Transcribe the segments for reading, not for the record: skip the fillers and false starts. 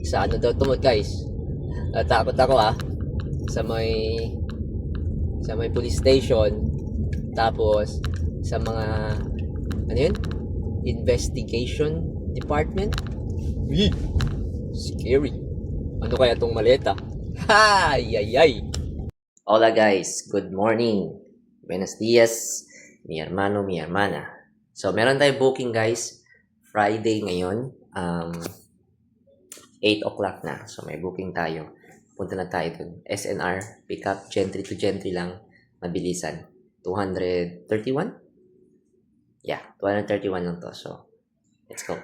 Sa ano daw tumot guys. Natakot ako sa may police station. Tapos sa mga ano yun? Investigation department. Uy, scary. Ano kaya tong maleta? Ay. Hola guys, good morning. Buenos dias, mi hermano, mi hermana. So meron tayong booking guys. Friday ngayon. 8 o'clock na. So may booking tayo. Punta na tayo dun. SNR, pick up, gentry to gentry lang. Mabilisan. 231? Yeah, 231 lang to. So, let's go.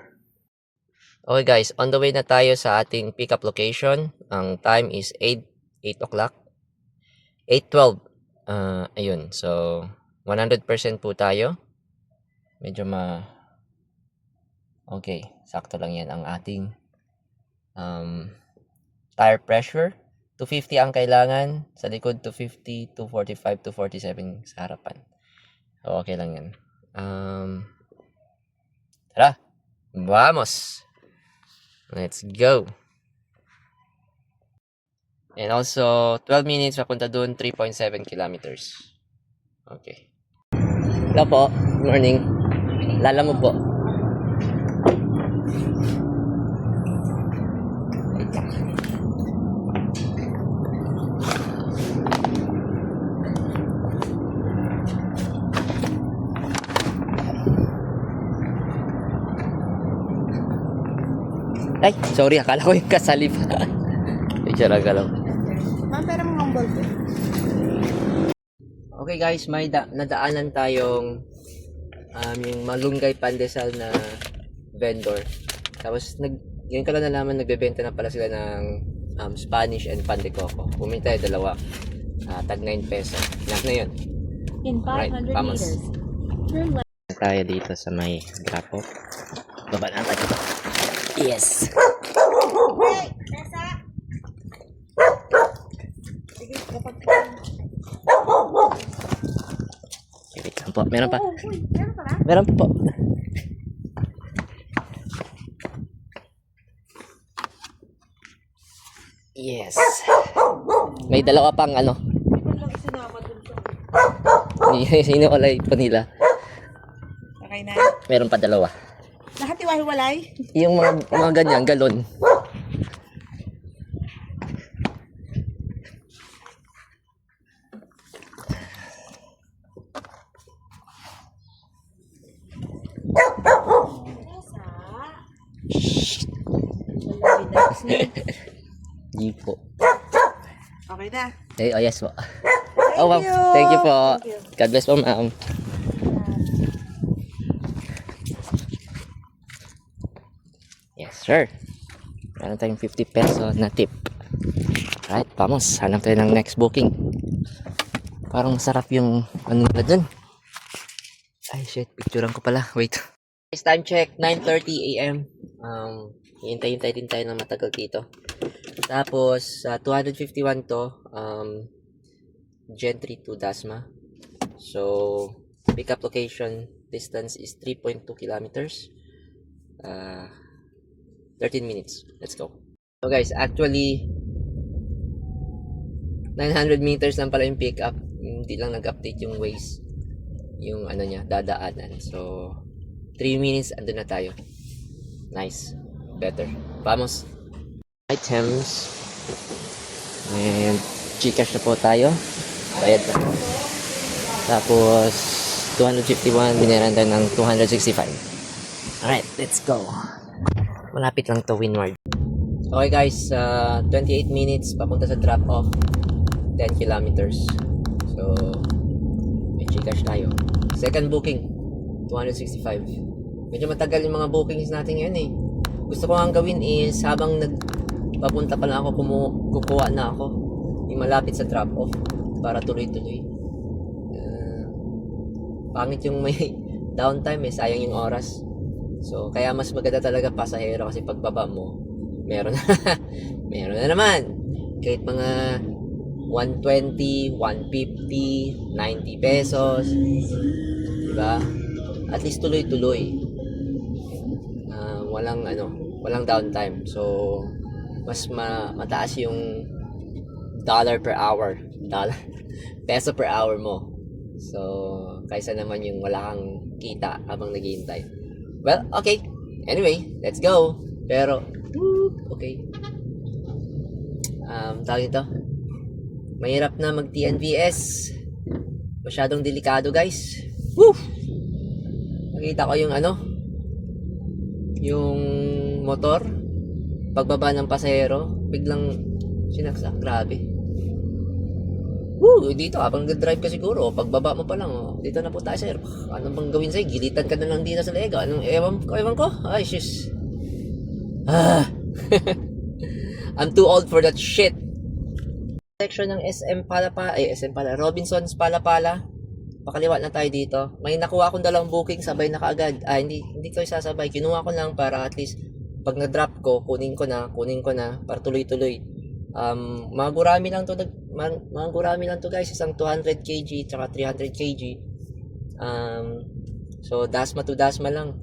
Okay guys, on the way na tayo sa ating pick up location. Ang time is 8 o'clock. 8:12. Ayun. So, 100% po tayo. Medyo okay, sakto lang yan ang ating tire pressure. 250 ang kailangan. Sa likod, 250, 245, 247 sa harapan. So, okay lang yan. Tara! Vamos! Let's go! And also, 12 minutes papunta doon, 3.7 kilometers. Okay. Hello po. Good morning. Lala mo po. Ay, sorry. Akala ko yung kasali pa. Picture lang ka lang. Ma'am, pera mo ang ballpen. Okay guys, may nadaanan tayong yung Malunggay Pandesal na vendor. Tapos ngayon ko lang nalaman nagbebenta na pala sila ng Spanish and Pan de Coco. Bumili tayo dalawa. Tag 9 peso. Enough na yun. In 500 vamos. meters. Turn left. Tayo dito sa may drop-off. Baba na tayo dito. Yes! Hey, nasa. Sige, kapag... Wait lang po. Meron pa. Uy, meron pala? Meron pa po. Yes. May dalawa pang ano. Ito lang sinama dun sa... Sino walay pa nila. Okay na. Meron pa dalawa. Lahat iwahiwalay? Yung mga ganyan, galon. Di po. Okay na. Eh, oh yes po. Oh wow, thank you po. God bless po ma'am. Yes sir. Meron tayong 50 peso na tip. Right, vamos. Hanap tayo ng next booking. Parang masarap yung ano nila dun. Ay shit, picturean ko pala. Wait. It's time check, 9:30 AM. Hintay-hintay din tayo ng matagal dito. Tapos, 251 to, Gentry to Dasma. So, pickup location distance is 3.2 kilometers. 13 minutes. Let's go. So guys, actually, 900 meters lang pala yung pickup. Hindi lang nag-update yung Waze. Yung ano niya, dadaanan. So, 3 minutes, andun na tayo. Nice. Better. Vamos. Items. And Gcash na po tayo. Bayad na. Tapos 251, binayaran tayo ng 265. Alright, let's go. Malapit lang to Windward. Okay guys, 28 minutes papunta sa drop off. 10 kilometers. So, may Gcash tayo. Second booking, 265. Medyo matagal yung mga bookings natin ngayon eh. Gusto ko ang gawin is habang papunta pa lang ako, kukuha na ako yung malapit sa drop off para tuloy-tuloy. Pangit yung may downtime eh, sayang yung oras. So kaya mas maganda talaga pasahero kasi pagbaba mo meron meron na naman kahit mga 120, 150, 90 pesos, diba? At least tuloy-tuloy. Walang downtime. So mas mataas yung dollar per hour. Peso per hour mo. So, kaysa naman yung wala kang kita habang naghihintay. Well, okay. Anyway, let's go. Pero, okay. Tawag ito. Mahirap na mag TNVS. Masyadong delikado, guys. Woo! Nakita ko yung yung motor. Pagbaba ng pasahero, biglang sinaksak. Grabe. Woo! Dito, habang nag-drive ka siguro, pagbaba mo pa lang, dito na po tayo, sir. Ano bang gawin sa'yo? Gilitan ka na lang dito sa lega. Anong ewan ko? Ay, sis. I'm too old for that shit. Section ng SM Robinsons Palapala. Pakaliwa na tayo dito. May nakuha akong dalang booking, sabay na kaagad. Hindi ko isasabay. Kinuha ko lang para at least pag na-drop ko, kunin ko na para tuloy-tuloy. Mga gurami lang to guys, isang 200 kg tsaka 300 kg. So dasma to dasma lang.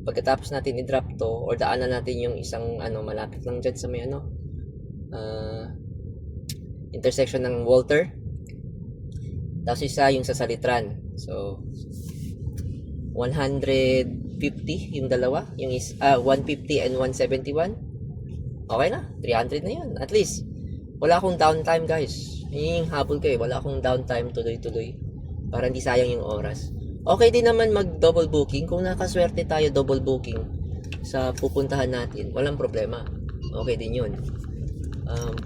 Pagkatapos natin i-drop to or daanan natin yung isang malapit lang dyan sa may intersection ng Walter. Tapos isa yung sa Salitran. So 150 yung dalawa, yung 150 and 171. Okay na, 300 na yun. At least wala akong downtime, guys. Yun yung habol ko eh. Wala akong downtime, tuloy-tuloy. Para hindi sayang yung oras. Okay din naman mag-double booking. Kung nakaswerte tayo double booking sa pupuntahan natin, walang problema. Okay din yun.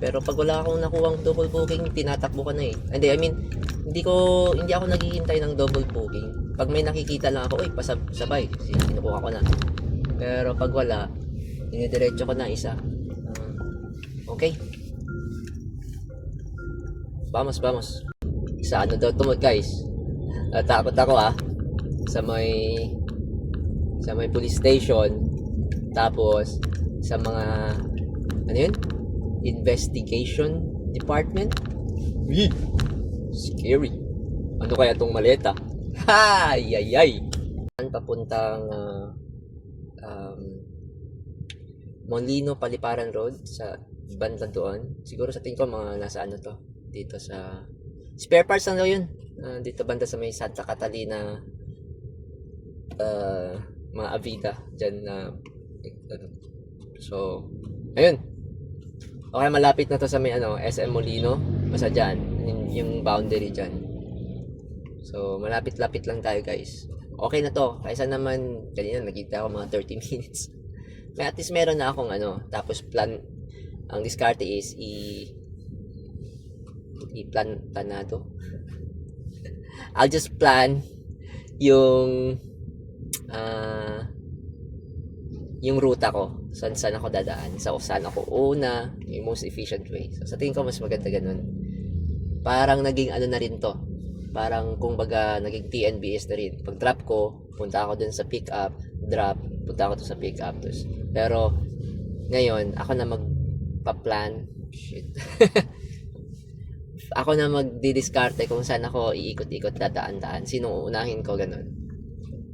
Pero pag wala akong nakuhang double booking, tinatakbo ka na eh. Hindi ako naghihintay ng double booking. Pag may nakikita lang ako, pasabay. Sinukuha ko na. Pero pag wala, inidiretso ko na isa. Okay. Vamos. Sa daw tumot, guys. Natakot ako sa may police station. Tapos sa mga investigation department. Scary. Ano kaya tong maleta? Ay. Papuntang Molino Paliparan Road sa banda doon. Siguro sa tingin ko mga nasa dito sa spare parts lang daw yun. Dito banda sa may Santa Catalina, mga Avida dyan na so ayun. Okay, malapit na to sa may SM Molino. Basta dyan, yung boundary dyan. So malapit-lapit lang tayo, guys. Okay na to. Kaysa naman kanina nakita ko mga 30 minutes. May at least meron na akong tapos ang diskarte is planado. I'll just plan yung ruta ko, saan ako dadaan, saan ako una, yung most efficient way. So sa tingin ko mas maganda ganun. Parang naging na rin to. Parang kumbaga naging TNBS na rin. Pag drop ko, punta ako dun sa pick up, drop, punta ako dun sa pick up. Pero ngayon, ako na magpa-plan. Shit. Ako na magdidiskarte kung saan ako iikot-ikot, dadaan-daan. Sinong uunahin ko, ganun.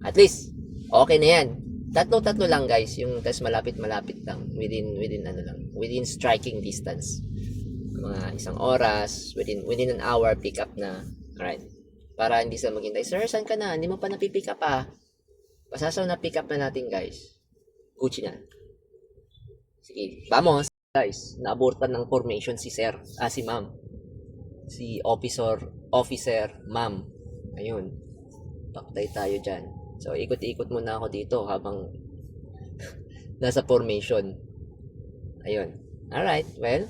At least, okay na yan. Tatlo lang, guys. Yung tas malapit-malapit lang. Within striking distance. Mga isang oras, within an hour, pick up na. Alright. Para hindi sa maghintay, sir, saan ka na? Hindi mo pa napipick up Pasasaw na pick up na natin, guys. Gucci na. Sige, vamos. Guys, naabortan ng formation si sir. Si ma'am. Si officer, ma'am. Ayun. Paktay tayo dyan. So, ikot-ikot muna ako dito habang nasa formation. Ayun. Alright, well.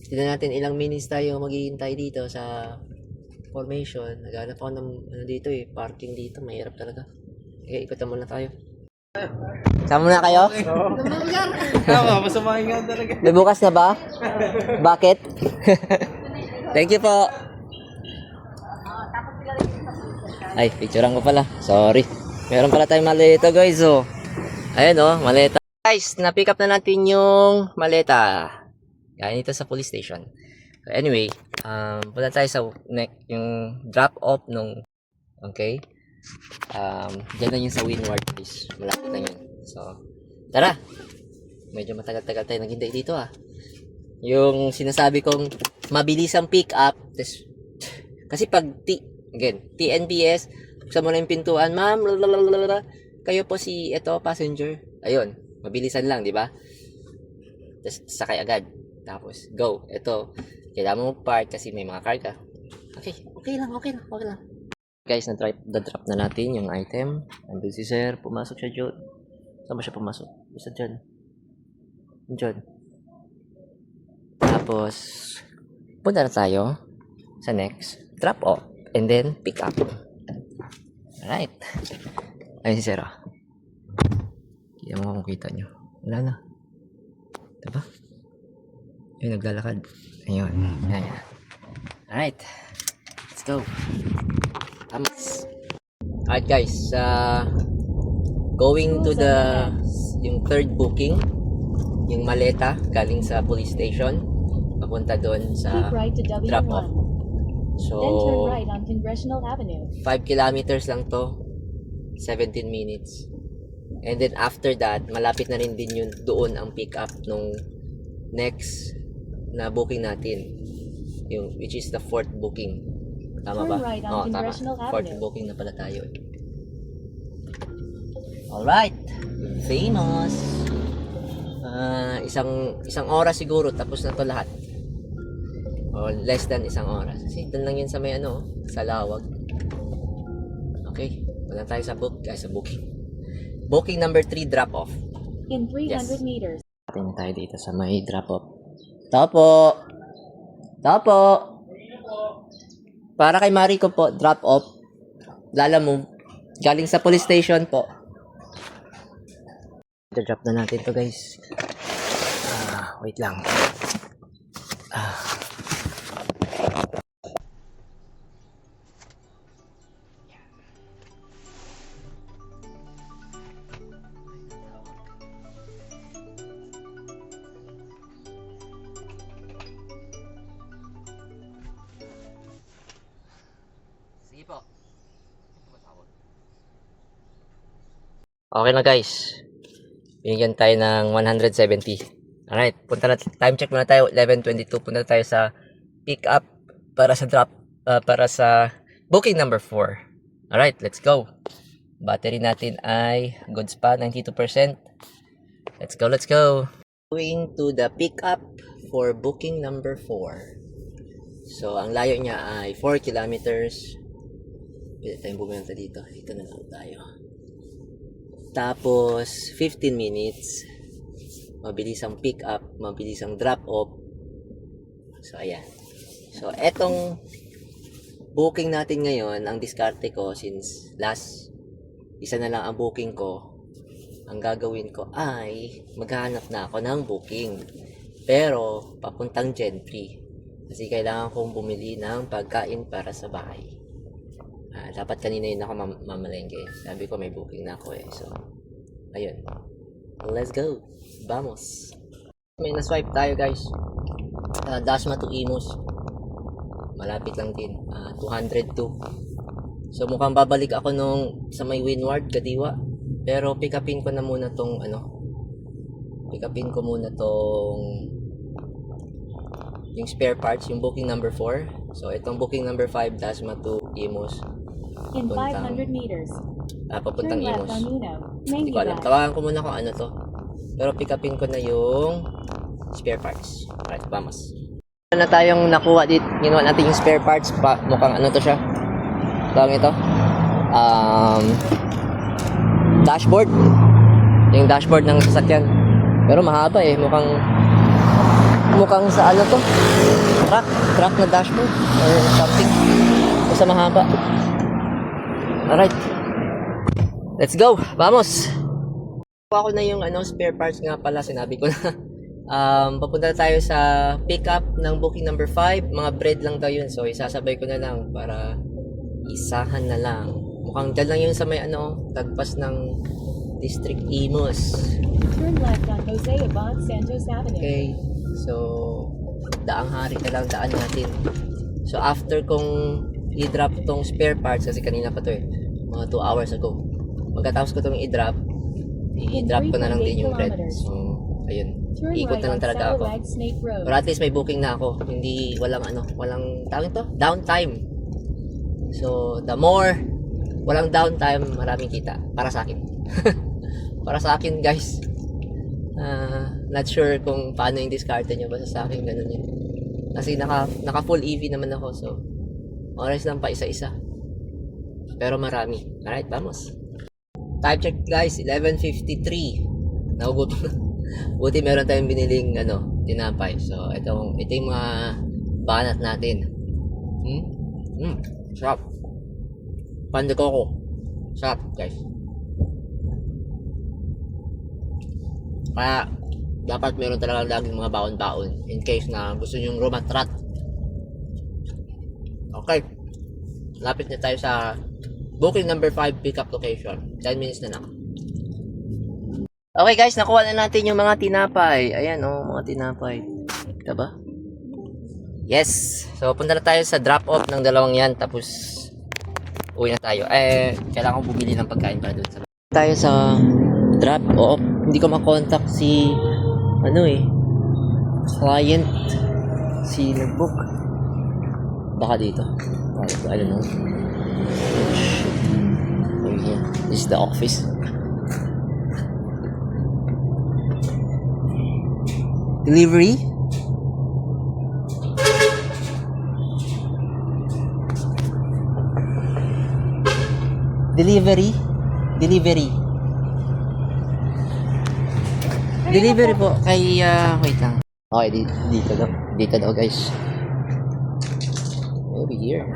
Tignan natin ilang minutes tayo maghihintay dito sa formation. Naghanap ako ng dito parking dito. Mahirap talaga. Okay, ikotan muna tayo. Sama na kayo? Tama, masamahin nga talaga. May bukas na ba? Bakit? Thank you po. Ay, picturean ko pala. Sorry. Meron pala tayong maleta, guys. Ayan, maleta. Guys, na-pick up na natin yung maleta. Yan, ito sa police station. So, anyway, punta tayo sa yung drop-off nung, okay? Diyan na yun sa Windward, guys. Malapit na yun. So, tara. Medyo matagal-tagal tayo naghintay dito Yung sinasabi kong mabilis ang pick up. Kasi pag TNBS, buksan mo na yung pintuan, ma'am, lalalala, kayo po si passenger. Ayun, mabilisan lang, di ba? Tapos sakay agad. Tapos, go. Ito, kailangan mo park kasi may mga karga. Okay lang. Guys, na-drop na natin yung item. Nandun si sir, pumasok siya dyan. Saan ba siya pumasok? Isa dyan. Dyan. Tapos, punta na tayo sa next. Drop off. And then, pick up. Alright. Ayun si sir Hindi mo kung kita nyo. Wala na. Diba? Ayun, naglalakad. Ayun. Ayan. Alright. Let's go. Vamos. Alright guys. Going to yung third booking. Yung maleta galing sa police station. Papunta doon sa Keep right to drop off. W1. So, Then turn right on Congressional Avenue. 5 kilometers lang to. 17 minutes. And then after that, malapit na rin din yun doon ang pick up nung next na booking natin. Yung which is the fourth booking. Tama ba? Turn right on Oo, tama. Congressional Fourth Avenue. booking na pala tayo. Alright. Famous. Isang oras siguro tapos na to lahat. O less than isang oras. Kasi doon lang yun sa may sa Lawag. Okay. Wala tayo sa booking. Booking number 3 drop off. In 300 Yes. meters. Tingnan tayo dito sa may drop off. Tapo. Para kay Mariko po, drop off. Lala mo. Galing sa police station po. Drop na natin to guys. Wait lang. Sige po. Okay na guys. Binigyan tayo ng 170. Alright, time check muna tayo, 11:22. Punta tayo sa pick up para sa booking number 4. Alright, let's go. Battery natin ay goods pa, 92%. Let's go. Going to the pick up for booking number 4. So, ang layo niya ay 4 kilometers. Pwede tayong bumunta dito. Dito na lang tayo. Tapos, 15 minutes. Mabilis ang pick up, mabilis ang drop off. So, ayan. So, etong booking natin ngayon, ang diskarte ko since last isa na lang ang booking ko, ang gagawin ko ay maghahanap na ako ng booking. Pero, papuntang Gentry. Kasi kailangan kong bumili ng pagkain para sa bahay. Dapat kanina yun ako mamalengke. Sabi ko may booking na ako So, ayun. Let's go. Vamos. May na-swipe tayo guys. Dasma to Imus. Malapit lang din. 202. So mukhang babalik ako sa may Windward, Kadiwa. Pero pick upin ko na muna tong pick upin ko muna tong yung spare parts, yung booking number 4. So itong booking number 5, Dasma to Imus. In 500 meters. Papuntang Turn left Imus. on Uno. Hindi ko alam. Tawagan ko muna kung ano to. Pero pick upin ko na yung spare parts. Alright, vamos. Na tayong nakuha dito. Ginawa natin yung spare parts. Mukhang ano to siya. Tawag ito. Dashboard. Yung dashboard ng sasakyan. Pero mahaba Mukhang sa ano to. Truck na dashboard. Or something. Basta mahaba. Alright. Let's go. Vamos. Kuha ko na yung spare parts nga pala. Sinabi ko na. Papunta tayo sa pick up ng booking number 5. Mga bread lang daw yun. So, isasabay ko na lang para isahan na lang. Mukhang dyan lang yun sa may tagpas ng District Imus. Turn left on Jose Abad Santos Avenue. Okay. So, daang hari na lang daan natin. So, after kong i-drop tong spare parts, kasi kanina pa to mga 2 hours ago. Pagkatapos ko tong i-drop ko na lang din yung bread. So, ayun. Turn Ikot right na on lang talaga ako. Saddleback Snake Road. Pero at least may booking na ako. Hindi, walang tawag ito, downtime. So, the more walang downtime, maraming kita. Para sa akin. Para sa akin, guys. Not sure kung paano yung diskarte nyo. Basta sa akin, ganun yun. Kasi naka full EV naman ako. So, oras lang pa isa-isa. Pero marami. Alright, vamos. Time check, guys. 11:53. Nagugutom na. Buti meron tayong biniling tinapay. So, ito yung mga banat natin. Sarap. Pan de coco. Sarap, guys. Kaya, dapat meron talaga laging mga baon-baon in case na gusto nyong rumatrat. Okay. Lapit na tayo sa booking number 5 pickup location. 10 minutes na lang. Okay guys, nakuha na natin yung mga tinapay. Ayan mga tinapay. Ito ba? Yes. So, punta na tayo sa drop-off ng dalawang yan. Tapos, uwi na tayo. Kailangan ko bumili ng pagkain para doon. Tayo sa drop-off. Hindi ko makontakt si client. Si nagbook. Baka dito. I don't know. Over here. This is the office. Delivery? Delivery? Delivery po kay wait lang. Okay, dito daw guys. Maybe here.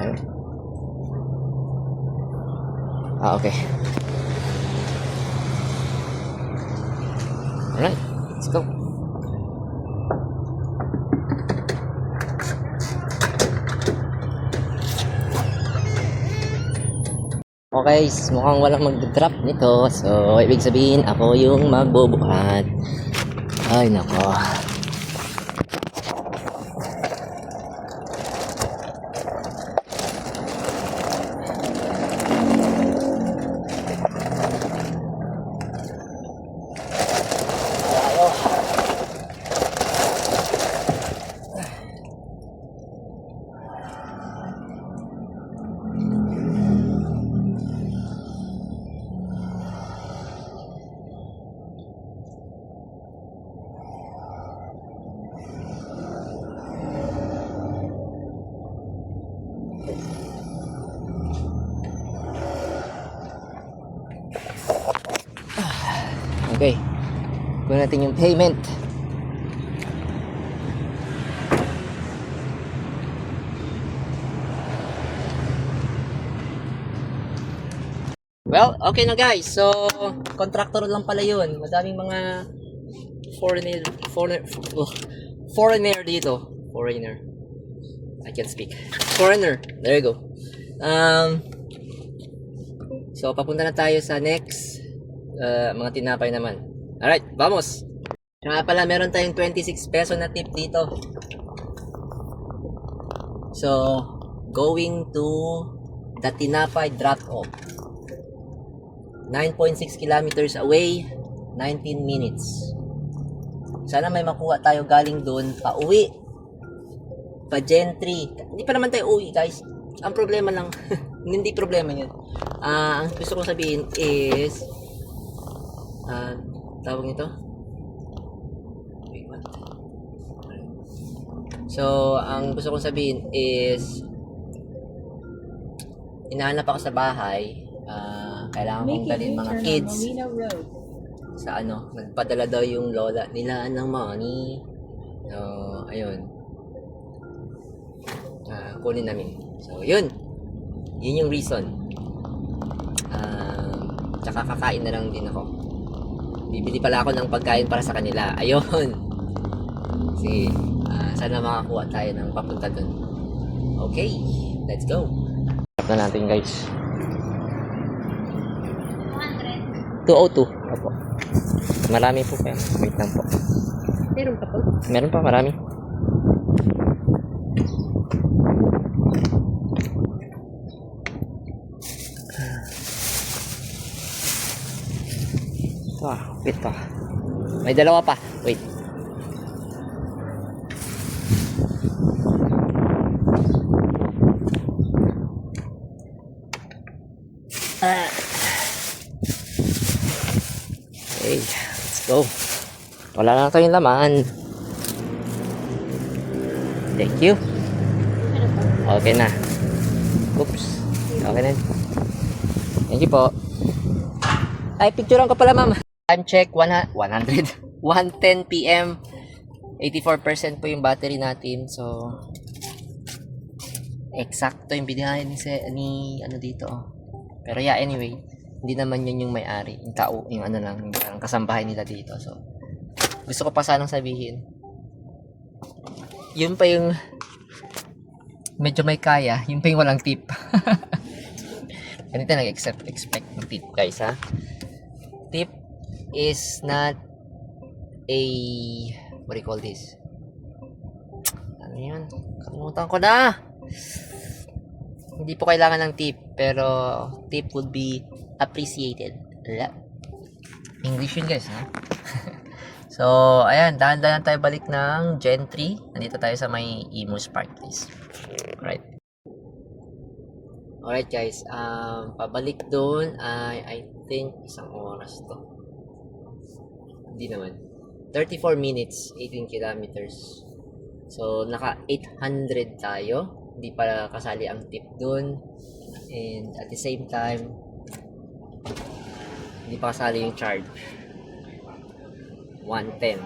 Okay. Alright, let's go. Okay, mukhang walang mag-drop nito. So, ibig sabihin, ako yung magbubuhat. Ay, nako. Okay. Kunin natin yung payment. Well, okay na guys. So, contractor lang pala yun. Madaming mga foreigner dito. Foreigner. I can't speak. Foreigner. There you go. So, papunta na tayo sa next mga tinapay naman. Alright, vamos! Kaya pala, meron tayong 26 peso na tip dito. So, going to the tinapay drop-off. 9.6 kilometers away, 19 minutes. Sana may makuha tayo galing doon, pa uwi. Pa gentry. Hindi pa naman tayo uwi, guys. Ang problema lang, hindi problema yun. Ang gusto kong sabihin is, tawag nito? Wait, what? So, ang gusto kong sabihin is, hinahanap ako sa bahay. Kailangan kong dalhin mga kids sa nagpadala daw yung lola nila ng money. So, ayun. Kunin namin. So, yun yung reason. Tsaka kakain na lang din ako. Bibili pala ako ng pagkain para sa kanila. Ayun. Sige. Sana makakuha tayo ng papunta dun. Okay. Let's go. Tap na natin guys. 202. Opo. Marami po kaya. Wait lang po. Meron ka po? Meron pa, marami. Wah, wait pa. May dalawa pa. Wait. Okay, let's go. Wala na tayong laman. Thank you. Okay na. Oops. Okay na. Thank you po. Ay, picturean ko pala, ma'am. Time check, 100. 1:10 p.m. 84% po yung battery natin. So, eksakto yung binahay ni ano dito. Pero yeah, anyway, hindi naman yun yung may-ari. Yung tao, yung ano lang, yung parang kasambahay nila dito. So, gusto ko pa sanang sabihin. Yun pa yung medyo may kaya. Yun pa yung walang tip. Ganito nag-expect ng tip, guys, ha? Tip is not a, what do you call this? Ano yun? Kalimutan ko na! Hindi po kailangan ng tip, pero tip would be appreciated. English yun, guys, ha? So, ayan, dahan-dahan tayo balik ng Gen 3. Nandito tayo sa may Imus Park, please. Alright. Alright, guys. Pabalik doon ay, I think, isang oras to. Hindi naman. 34 minutes, 18 kilometers. So, naka 800 tayo. Hindi pa kasali ang tip doon. And at the same time, hindi pa kasali yung charge. 110.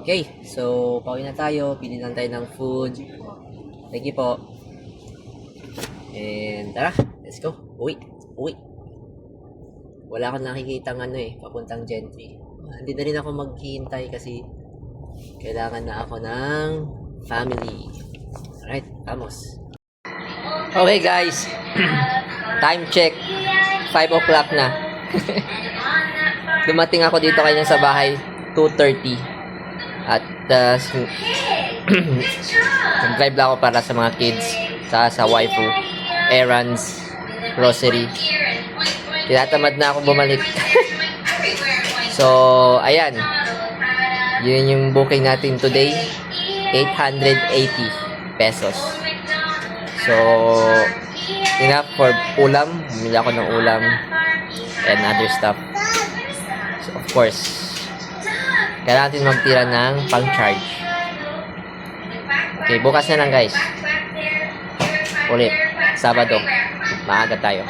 Okay, so pauwi na tayo. Pili lang tayo ng food. Thank you po. And tara, let's go. Uwi. Wala akong nakikita ng ano papuntang Gen 3. Hindi na rin ako maghihintay kasi kailangan na ako ng family. Alright, vamos. Okay guys, time check. 5 o'clock na. Dumating ako dito kanya sa bahay 2:30. At nag-drive lang ako para sa mga kids, sa waifu, errands, grocery. Tinatamad na ako bumalik. So, ayan. Yun yung booking natin today. 880 pesos. So, enough for ulam. Bumili ako ng ulam and other stuff. So, of course, kailangan natin magtira ng pang-charge. Okay, bukas na lang guys. Ulit, Sabado. Maaga tayo.